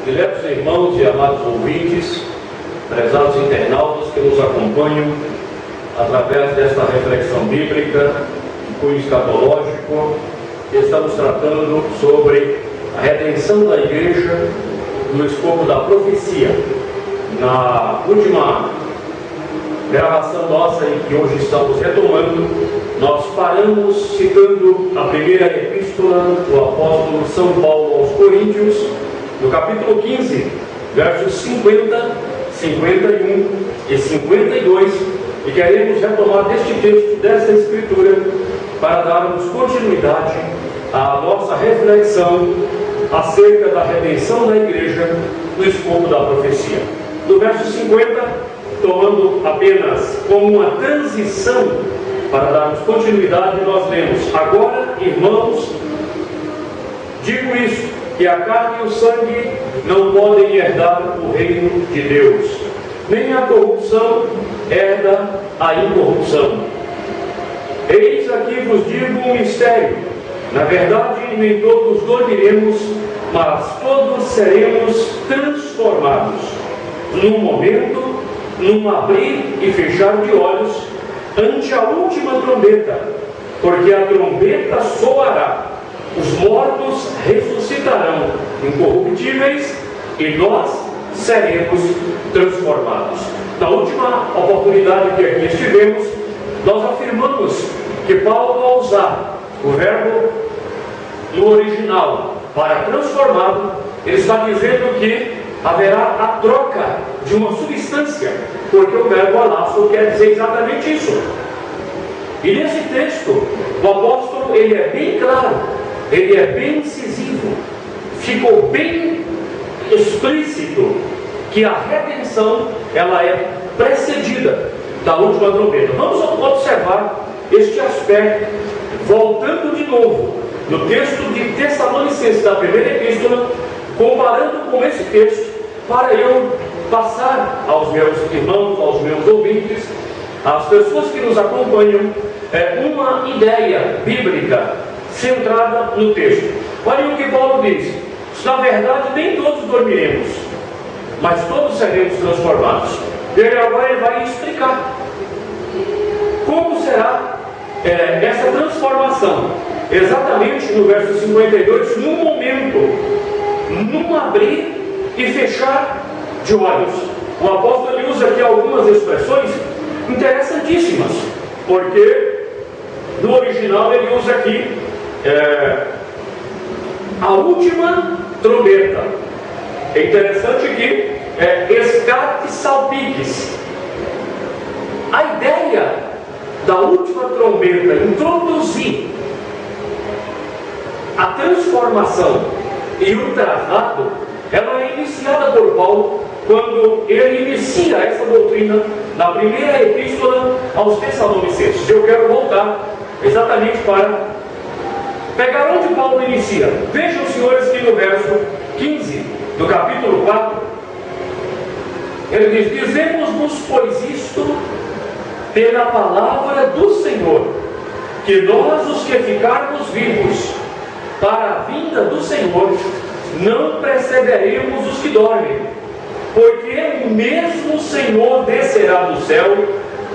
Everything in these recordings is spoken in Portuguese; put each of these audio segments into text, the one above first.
Diletos irmãos e amados ouvintes, prezados internautas que nos acompanham através desta reflexão bíblica, de cunho escatológico, estamos tratando sobre a redenção da igreja no escopo da profecia. Na última gravação nossa, em que hoje estamos retomando, nós paramos citando a primeira epístola do apóstolo São Paulo aos Coríntios, no capítulo 15, versos 50, 51 e 52, e queremos retomar deste texto, desta escritura, para darmos continuidade à nossa reflexão acerca da redenção da igreja no escopo da profecia. No verso 50, tomando apenas como uma transição para darmos continuidade, nós lemos: agora, irmãos, digo isto, que a carne e o sangue não podem herdar o reino de Deus, nem a corrupção herda a incorrupção. Eis aqui vos digo um mistério: na verdade, nem todos dormiremos, mas todos seremos transformados, num momento, num abrir e fechar de olhos, ante a última trombeta, porque a trombeta soará, os mortos ressuscitarão incorruptíveis e nós seremos transformados. Na última oportunidade que aqui estivemos, nós afirmamos que Paulo, ao usar o verbo no original para transformado, ele está dizendo que haverá a troca de uma substância, porque o verbo alasso quer dizer exatamente isso. E nesse texto, o apóstolo, ele é bem claro, ele é bem incisivo, ficou bem explícito que a redenção, ela é precedida da última trombeta. Vamos observar este aspecto, voltando de novo no texto de Tessalonicenses, da primeira epístola, comparando com esse texto, para eu passar aos meus irmãos, aos meus ouvintes, às pessoas que nos acompanham, uma ideia bíblica centrada no texto. Olha o que Paulo diz: na verdade, nem todos dormiremos, mas todos seremos transformados. E agora ele vai explicar como será essa transformação. Exatamente no verso 52, num momento, num abrir e fechar de olhos. O apóstolo, ele usa aqui algumas expressões interessantíssimas, porque no original ele usa aqui a última trombeta. É interessante que escape salpiques. A ideia da última trombeta introduzir a transformação e o traslado, ela é iniciada por Paulo quando ele inicia essa doutrina na primeira epístola aos Tessalonicenses. Eu quero voltar exatamente para pegar onde Paulo inicia. Vejam, senhores, que no verso 15 do capítulo 4, ele diz: dizemos-vos, pois, isto pela palavra do Senhor, que nós, os que ficarmos vivos para a vinda do Senhor, não precederemos os que dormem, porque o mesmo Senhor descerá do céu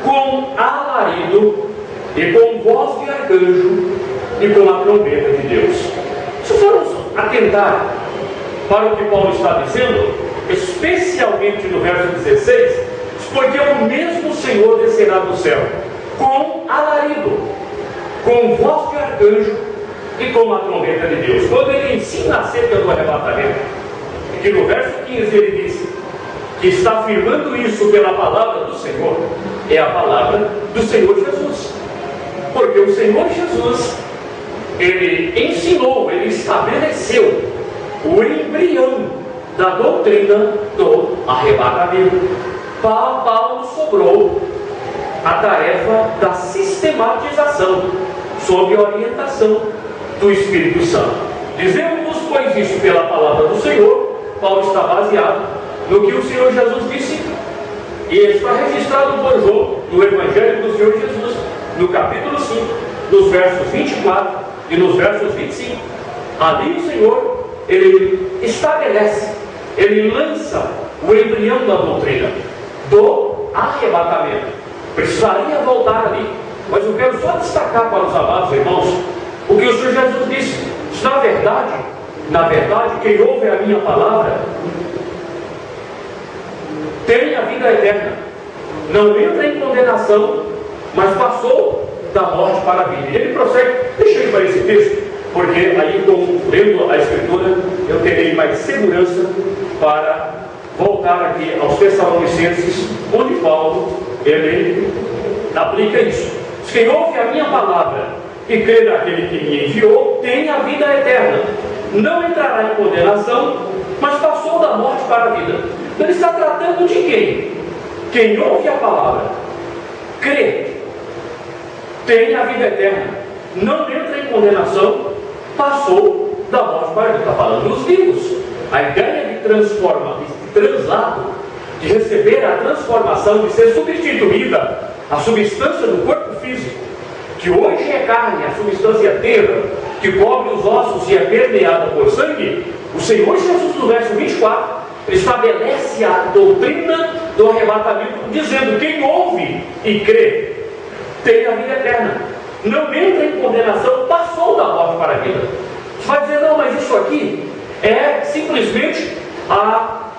com alarido e com voz de arcanjo e com a trombeta de Deus. Se formos atentar para o que Paulo está dizendo, especialmente no verso 16, porque o mesmo Senhor descerá do céu com alarido, com voz de arcanjo e com a trombeta de Deus. Quando ele ensina acerca do arrebatamento, que no verso 15 ele diz que está afirmando isso pela palavra do Senhor, é a palavra do Senhor Jesus. Porque o Senhor Jesus, ele ensinou, ele estabeleceu o embrião da doutrina do arrebatamento. Paulo sobrou a tarefa da sistematização sob orientação do Espírito Santo. Dizemos-vos, pois, isso pela palavra do Senhor. Paulo está baseado no que o Senhor Jesus disse, e está registrado por João no Evangelho do Senhor Jesus, no capítulo 5, nos versos 24 e nos versos 25. Ali o Senhor, ele estabelece ele lança o embrião da doutrina do arrebatamento. Precisaria voltar ali, mas eu quero só destacar para os amados irmãos o que o Senhor Jesus disse. Na verdade, quem ouve a minha palavra tem a vida eterna, não entra em condenação, mas passou da morte para a vida. E ele prossegue. Deixa eu ir para esse texto, porque aí, lendo a Escritura, eu terei mais segurança para voltar aqui aos Tessalonicenses, onde Paulo, ele aplica isso. Quem ouve a minha palavra e crê naquele que me enviou, tem a vida eterna, não entrará em condenação, mas passou da morte para a vida. Então ele está tratando de quem? Quem ouve a palavra, crê, tem a vida eterna, não entra em condenação, passou da morte para a vida. Está falando dos vivos. A ideia de translado, de receber a transformação, de ser substituída a substância do corpo físico, que hoje é carne, a substância terra, que cobre os ossos e é permeada por sangue. O Senhor Jesus, no verso 24, estabelece a doutrina do arrebatamento, dizendo: quem ouve e crê tem a vida eterna, não entra em condenação, passou da morte para a vida. Você vai dizer: não, mas isso aqui é simplesmente a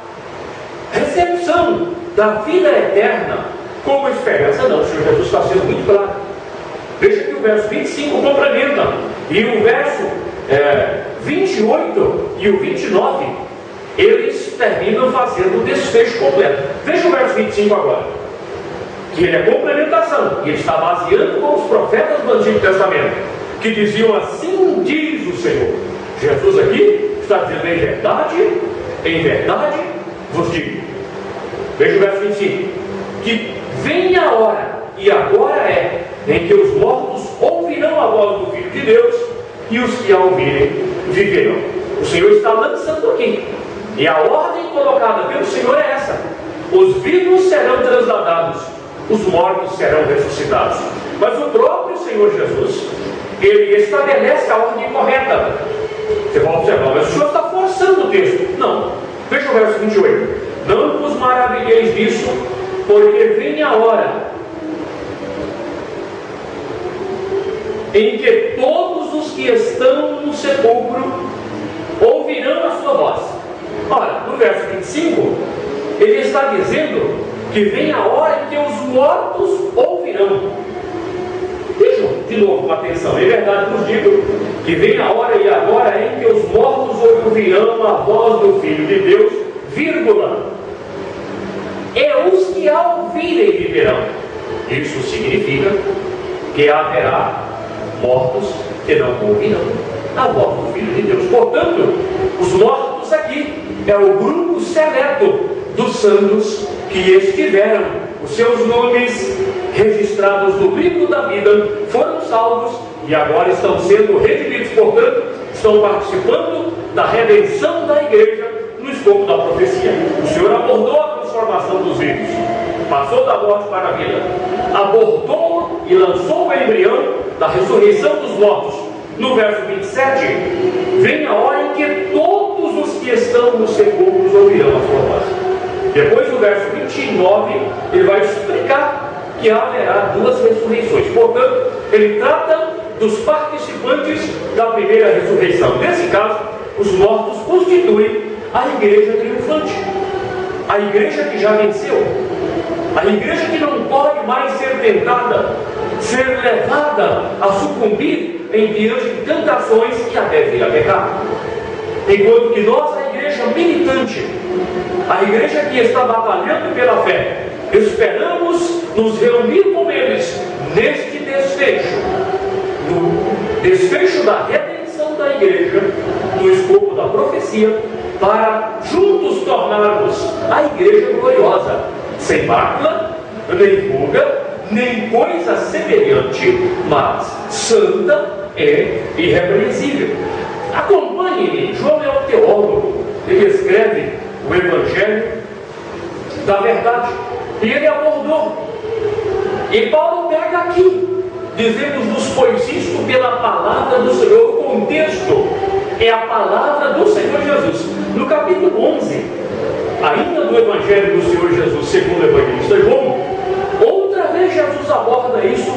recepção da vida eterna como esperança. Não, o Senhor Jesus está sendo muito claro. Veja que o verso 25 complementa, e o verso 28 e o 29, eles terminam fazendo o desfecho completo. Veja o verso 25 agora, que ele é complementação, e ele está baseando com os profetas do Antigo Testamento, que diziam: assim diz o Senhor. Jesus aqui está dizendo: em verdade vos digo. Veja o verso 25, que vem a hora, e agora é, em que os mortos ouvirão a voz do Filho de Deus, e os que a ouvirem viverão. O Senhor está lançando aqui, e a ordem colocada pelo Senhor é essa: os vivos serão transladados, os mortos serão ressuscitados. Mas o próprio Senhor Jesus, ele estabelece a ordem correta. Você vai observar, mas o Senhor está forçando o texto. Não. Veja o verso 28. Não vos maravilheis disso, porque vem a hora em que todos os que estão no sepulcro ouvirão a sua voz. Ora, no verso 25, ele está dizendo que vem a hora em que os mortos ouvirão. Vejam de novo com atenção. É verdade, vos digo que vem a hora, e agora é, em que os mortos ouvirão a voz do Filho de Deus, vírgula, e os que a ouvirem viverão. Isso significa que haverá mortos que não ouvirão a voz do Filho de Deus. Portanto, os mortos aqui é o grupo seleto dos santos que estiveram, os seus nomes registrados no livro da vida, foram salvos e agora estão sendo redimidos. Portanto, estão participando da redenção da igreja no escopo da profecia. O Senhor abordou a transformação dos vivos, passou da morte para a vida, abordou e lançou o embrião da ressurreição dos mortos. No verso 27, vem a hora em que todos os que estão nos sepulcros ouvirão a sua voz. Depois, no verso 29, ele vai explicar que haverá duas ressurreições. Portanto, ele trata dos participantes da primeira ressurreição. Nesse caso, os mortos constituem a igreja triunfante, a igreja que já venceu, a igreja que não pode mais ser tentada, ser levada a sucumbir em diante de tentações e até vir a pecar. Enquanto que nós, a igreja militante, a igreja que está batalhando pela fé, esperamos nos reunir com eles neste desfecho, no desfecho da redenção da igreja, no escopo da profecia, para juntos tornarmos a igreja gloriosa, sem mácula, nem ruga, nem coisa semelhante, mas santa e irrepreensível. Acompanhe-me. João é um teólogo, ele escreve o Evangelho da Verdade, e ele abordou, e Paulo pega aqui, dizendo-nos: pois isto pela palavra do Senhor. O contexto é a palavra do Senhor Jesus. No capítulo 11 do Evangelho do Senhor Jesus segundo o evangelista João, outra vez Jesus aborda isso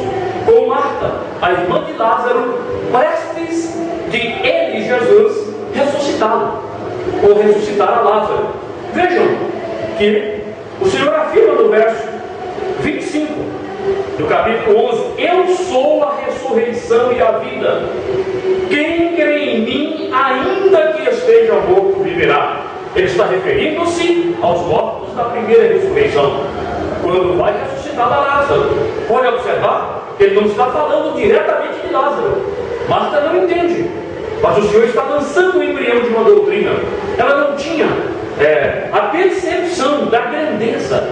com Marta, a irmã de Lázaro, prestes de ele, Jesus, ressuscitá-lo, ou ressuscitar a Lázaro. Vejam que o Senhor afirma no verso 25 do capítulo 11: eu sou a ressurreição e a vida. Quem crê em mim, ainda que esteja morto, viverá. Ele está referindo-se aos mortos da primeira ressurreição, quando vai ressuscitar a Lázaro. Pode observar que ele não está falando diretamente de Lázaro. Marta não entende, mas o Senhor está lançando o embrião de uma doutrina. Ela não tinha a percepção da grandeza,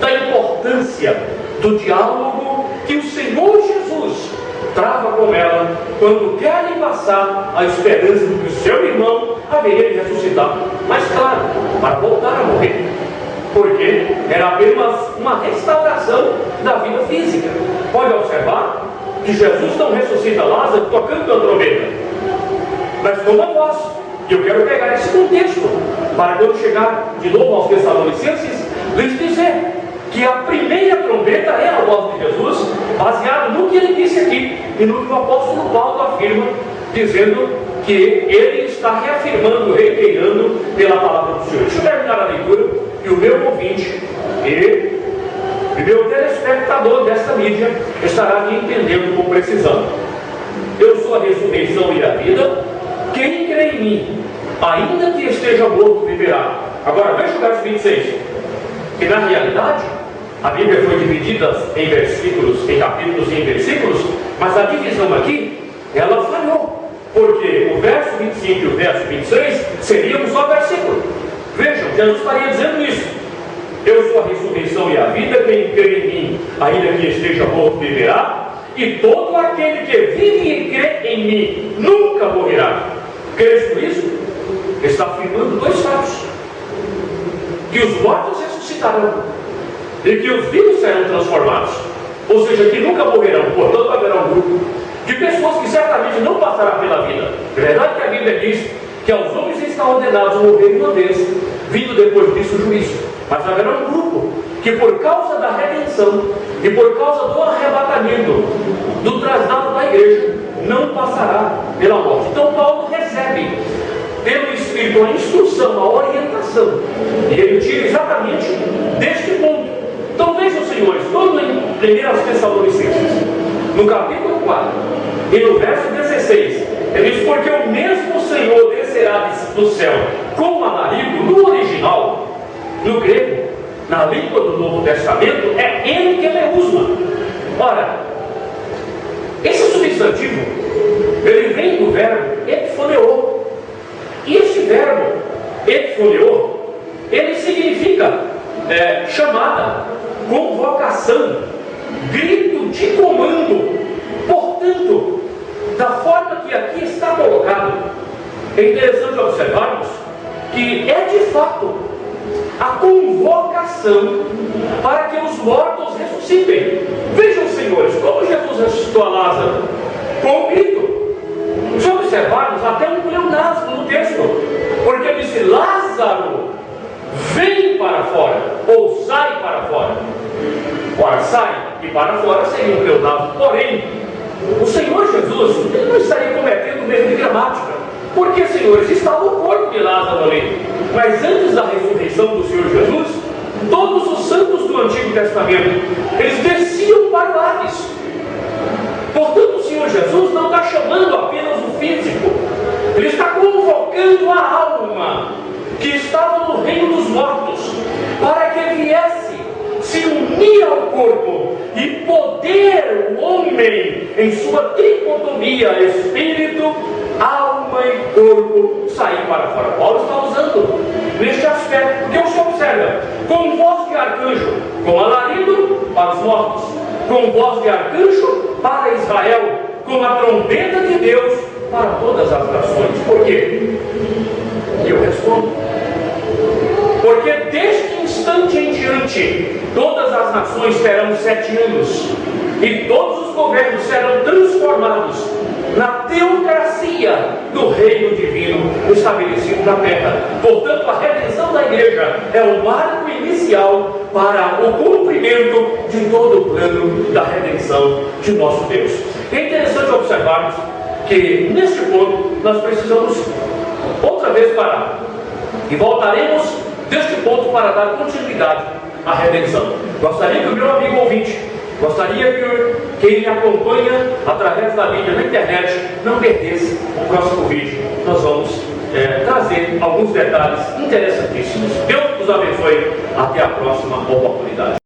da importância do diálogo que o Senhor Jesus trava com ela quando quer lhe passar a esperança de que o seu irmão haveria de ressuscitar, mas claro, para voltar a morrer, porque era apenas uma restauração da vida física. Pode observar que Jesus não ressuscita Lázaro tocando a trombeta, mas com uma voz. E eu quero pegar esse contexto para, quando chegar de novo aos Tessalonicenses, lhes dizer que a primeira trombeta é a voz de Jesus, baseado no que ele disse aqui e no que o apóstolo Paulo afirma, dizendo que ele está reafirmando, reiterando pela palavra do Senhor. Deixa eu terminar a leitura e o meu ouvinte e meu telespectador desta mídia estará me entendendo com precisão. Eu sou a ressurreição e a vida. Quem crê em mim, ainda que esteja morto, viverá. Agora veja o verso 26, que na realidade a Bíblia foi dividida em versículos, em capítulos e em versículos, mas a divisão aqui, ela falhou, porque o verso 25 e o verso 26 seriam um só versículo. Vejam, Jesus estaria dizendo isso: eu sou a ressurreição e a vida. Quem crê em mim, ainda que esteja morto, viverá. E todo aquele que vive e crê em mim nunca morrerá. Crês por isso? Está afirmando dois fatos: que os mortos ressuscitarão e que os vivos serão transformados, ou seja, que nunca morrerão. Portanto, haverá um grupo de pessoas que certamente não passarão pela vida. É verdade que a Bíblia diz que aos homens está ordenado morrer uma vez, vindo depois disso o juízo. Mas haverá um grupo que, por causa da redenção e por causa do arrebatamento, do traslado da igreja, não passará pela morte. Então Paulo recebe pelo Espírito a instrução, a orientação, e ele tira exatamente deste ponto. Então vejam, senhores, todo em 1 Tessalonicenses, no capítulo 4 e no verso 16, ele diz: porque o mesmo Senhor descerá do céu com alarido. No original, no grego, na língua do Novo Testamento, é enkeleusa. Ora, esse substantivo, ele vem do verbo epifoneo. E este verbo epifoneo, ele significa chamada, convocação, grito de comando. Portanto, da forma que aqui está colocado, é interessante observarmos que é de fato a convocação para que os mortos ressuscitem. Vejam, senhores, como Jesus ressuscitou a Lázaro? Com um grito. Se observarmos, até um pleonasmo no texto, porque ele disse: Lázaro, vem para fora, ou sai para fora. Ora, sai e para fora seria um pleonasmo. Porém, o Senhor Jesus, ele não estaria cometendo o erro de gramática, porque, senhores, estava o corpo de Lázaro ali. Mas antes da ressurreição do Senhor Jesus, todos os santos do Antigo Testamento, eles desciam para o Hades. Portanto, o Senhor Jesus não está chamando apenas o físico, ele está convocando a alma que estava no reino dos mortos, para que viesse se unir ao corpo e poder o homem, em sua tricotomia, espírito, alma e corpo, sair para fora. Paulo está usando neste aspecto, porque você observa, com voz de arcanjo, com alarido para os mortos, com voz de arcanjo para Israel, com a trombeta de Deus para todas as nações. Por quê? E eu respondo: porque deste instante em diante, todas as nações terão 7 anos, e todos os governos serão transformados na teocracia do reino divino estabelecido na terra. Portanto, a redenção da igreja é um marco essencial para o cumprimento de todo o plano da redenção de nosso Deus. É interessante observarmos que, neste ponto, nós precisamos outra vez parar. E voltaremos deste ponto para dar continuidade à redenção. Gostaria que o meu amigo ouvinte, gostaria que quem me acompanha através da mídia na internet não perdesse o próximo vídeo. Nós vamos trazer alguns detalhes interessantíssimos. Deus nos abençoe. Até a próxima oportunidade.